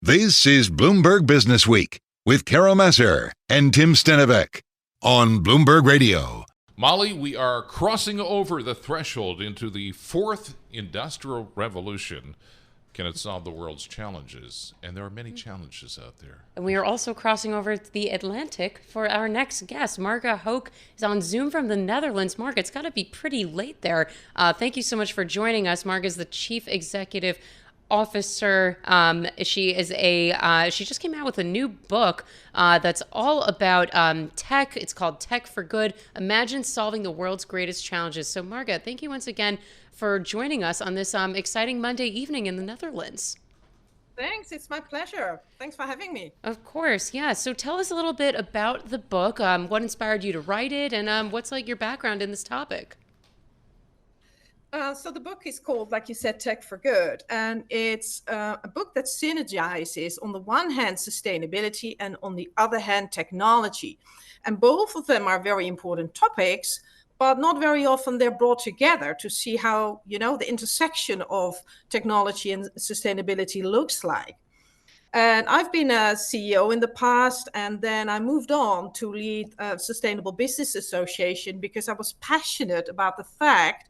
This is Bloomberg Businessweek with Carol Massar and Tim Stenovec on Bloomberg Radio. Molly, we are crossing over the threshold into the fourth industrial revolution. Can it solve the world's challenges? And there are many challenges out there. And we are also crossing over the Atlantic for our next guest. Marga Hoek is on Zoom from the Netherlands. Marga, it's got to be pretty late there. Thank you so much for joining us. Marga is the Chief Executive Officer. She just came out with a new book that's all about tech. It's called Tech for Good. Imagine solving the world's greatest challenges. So Marga, thank you once again for joining us on this exciting Monday evening in the Netherlands. Thanks. It's my pleasure. Thanks for having me. Of course. Yeah. So tell us a little bit about the book, what inspired you to write it, and what's like your background in this topic? So the book is called, like you said, Tech for Good. And it's a book that synergizes, on the one hand, sustainability and on the other hand, technology. And both of them are very important topics, but not very often they're brought together to see how, the intersection of technology and sustainability looks like. And I've been a CEO in the past, and then I moved on to lead a Sustainable Business Association because I was passionate about the fact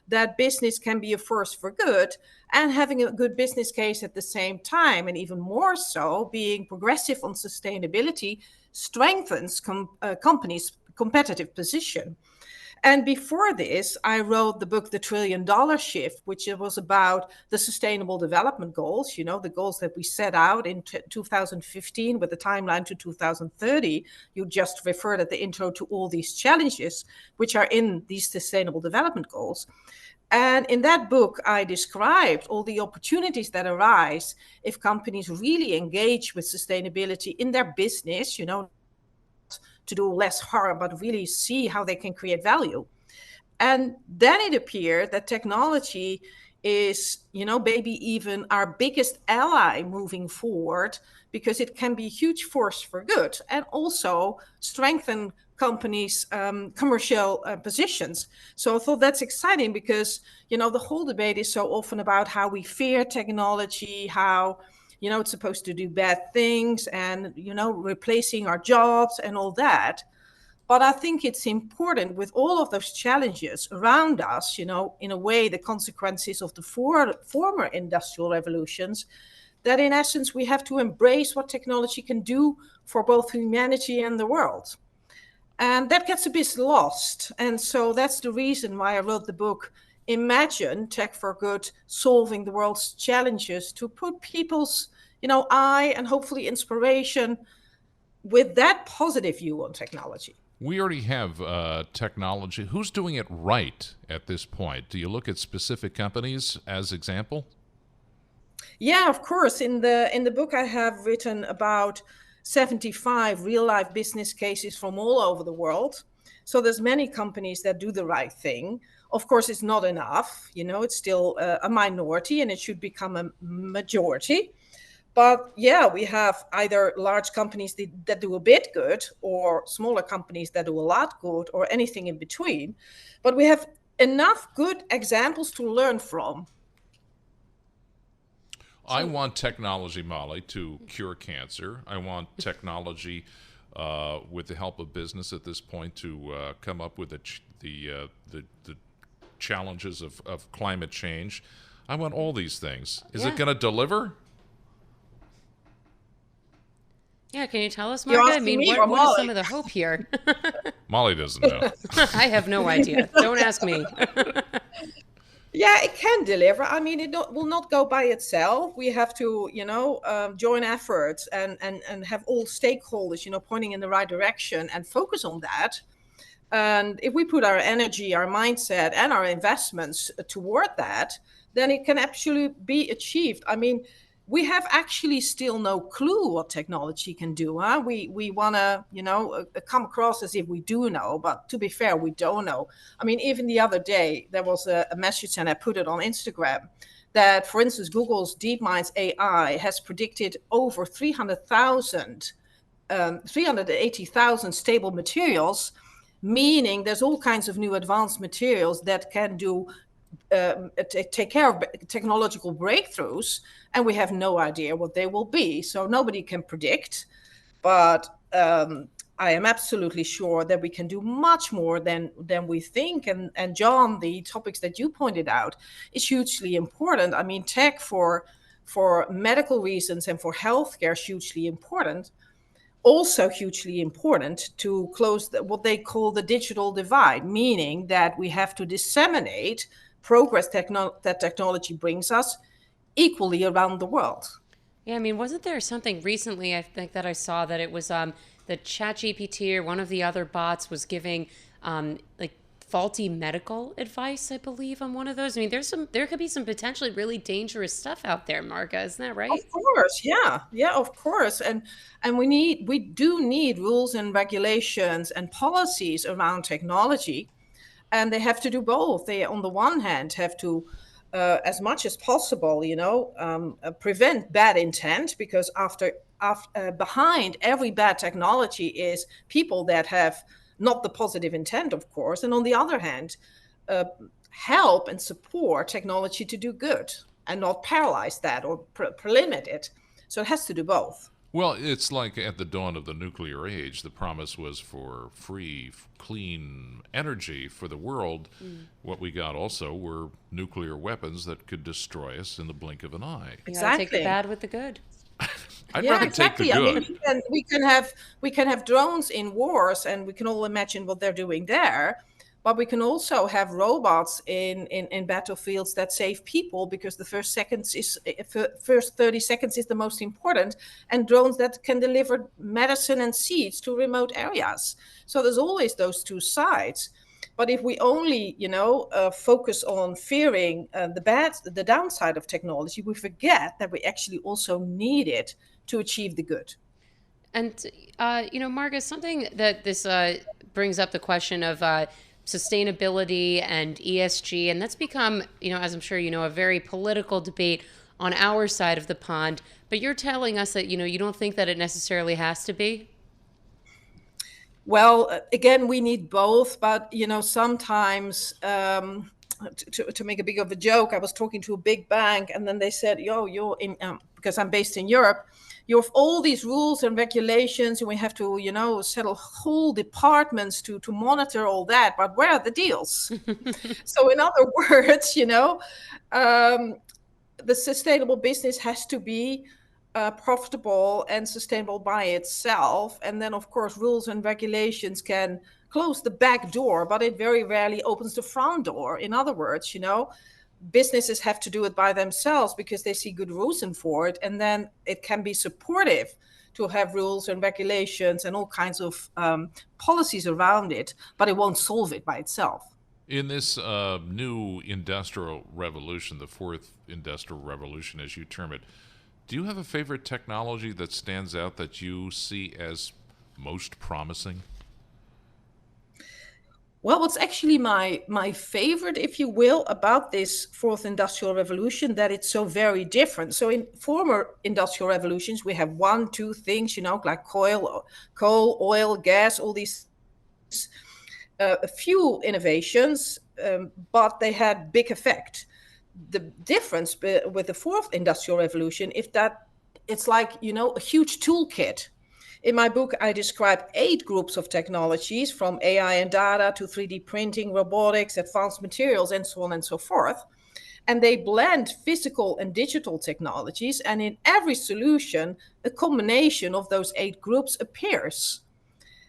that business can be a force for good and having a good business case at the same time, and even more so, being progressive on sustainability strengthens companies' competitive position. And before this, I wrote the book, The $1 Trillion Shift, which was about the Sustainable Development Goals, the goals that we set out in 2015 with the timeline to 2030. You just referred at the intro to all these challenges, which are in these Sustainable Development Goals. And in that book, I described all the opportunities that arise if companies really engage with sustainability in their business, to do less harm, but really see how they can create value. And then it appeared that technology is, maybe even our biggest ally moving forward, because it can be a huge force for good and also strengthen companies' commercial positions. So I thought that's exciting because, the whole debate is so often about how we fear technology, how it's supposed to do bad things and, replacing our jobs and all that. But I think it's important with all of those challenges around us, in a way, the consequences of the former industrial revolutions, that in essence, we have to embrace what technology can do for both humanity and the world. And that gets a bit lost. And so that's the reason why I wrote the book, Imagine Tech for Good, Solving the World's Challenges, to put people's, eye and hopefully inspiration with that positive view on technology. We already have technology. Who's doing it right at this point? Do you look at specific companies as example? Yeah, of course. In the book, I have written about 75 real-life business cases from all over the world. So there's many companies that do the right thing. Of course, it's not enough. It's still a minority, and it should become a majority. But yeah, we have either large companies that do a bit good, or smaller companies that do a lot good, or anything in between. But we have enough good examples to learn from. I want technology, Molly, to cure cancer. I want technology, with the help of business at this point, to come up with the challenges of climate change. I want all these things. Is it going to deliver? Yeah, can you tell us, Marga? What is some of the hope here? Molly doesn't know. I have no idea. Don't ask me. Yeah, it can deliver. I mean, it will not go by itself. We have to, join efforts and have all stakeholders, pointing in the right direction and focus on that. And if we put our energy, our mindset, and our investments toward that, then it can actually be achieved. I mean, we have actually still no clue what technology can do. Huh? We want to, come across as if we do know, but to be fair, we don't know. I mean, even the other day, there was a message, and I put it on Instagram, that, for instance, Google's DeepMind's AI has predicted over 380,000 stable materials, meaning there's all kinds of new advanced materials that can do take care of technological breakthroughs, and we have no idea what they will be. So nobody can predict, but I am absolutely sure that we can do much more than we think. And John, the topics that you pointed out is hugely important. I mean, tech for medical reasons and for healthcare is hugely important. Also hugely important to close what they call the digital divide, meaning that we have to disseminate progress that technology brings us equally around the world. Yeah, I mean, wasn't there something recently, I think, that I saw that it was the ChatGPT or one of the other bots was giving like faulty medical advice, I believe, on one of those. I mean, there could be some potentially really dangerous stuff out there, Marga, isn't that right? Of course, yeah, of course. And we do need rules and regulations and policies around technology, and they have to do both. They, on the one hand, have to as much as possible, prevent bad intent, because behind every bad technology is people that have not the positive intent, of course. And on the other hand, help and support technology to do good and not paralyze that or limit it. So it has to do both. Well, it's like at the dawn of the nuclear age, the promise was for free, clean energy for the world. What we got also were nuclear weapons that could destroy us in the blink of an eye. Exactly. Take the bad with the good. I'd rather take the good. I mean, we can have drones in wars, and we can all imagine what they're doing there. But we can also have robots in battlefields that save people, because the first 30 seconds is the most important, and drones that can deliver medicine and seeds to remote areas. So there's always those two sides. But if we only, focus on fearing the downside of technology, we forget that we actually also need it to achieve the good. And, Marga, something that this brings up the question of sustainability and ESG, and that's become, as I'm sure you know, a very political debate on our side of the pond. But you're telling us that, you don't think that it necessarily has to be? Well, again, we need both, but sometimes to make a big of a joke, I was talking to a big bank, and then they said, you're in, because I'm based in Europe, you have all these rules and regulations, and we have to, settle whole departments to monitor all that. But where are the deals? So in other words, the sustainable business has to be profitable and sustainable by itself. And then, of course, rules and regulations can close the back door, but it very rarely opens the front door. In other words, businesses have to do it by themselves because they see good reason for it. And then it can be supportive to have rules and regulations and all kinds of policies around it, but it won't solve it by itself. In this new industrial revolution, the fourth industrial revolution, as you term it, do you have a favorite technology that stands out that you see as most promising? Well, what's actually my favorite, if you will, about this fourth industrial revolution, that it's so very different. So in former industrial revolutions, we have 1, 2 things, like coal, oil, gas, all these, a few innovations, but they had big effect. The difference with the fourth industrial revolution is that it's like, a huge toolkit. In my book, I describe 8 groups of technologies, from AI and data to 3D printing, robotics, advanced materials, and so on and so forth. And they blend physical and digital technologies. And in every solution, a combination of those 8 groups appears.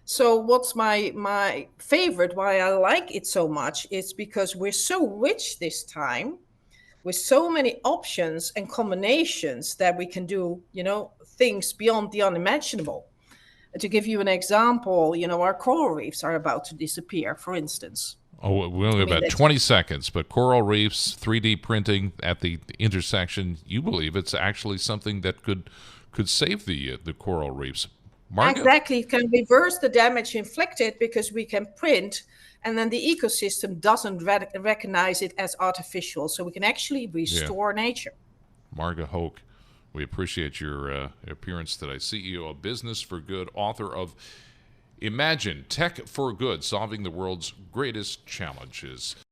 So what's my favorite, why I like it so much, is because we're so rich this time, with so many options and combinations that we can do, things beyond the unimaginable. To give you an example, our coral reefs are about to disappear, for instance. Oh, we only have about 20 seconds, but coral reefs, 3D printing at the intersection, you believe it's actually something that could save the coral reefs. Marga? Exactly. It can reverse the damage inflicted because we can print, and then the ecosystem doesn't recognize it as artificial. So we can actually restore nature. Marga Hoek, we appreciate your appearance today. CEO of Business for Good, author of Imagine Tech for Good, Solving the World's Greatest Challenges.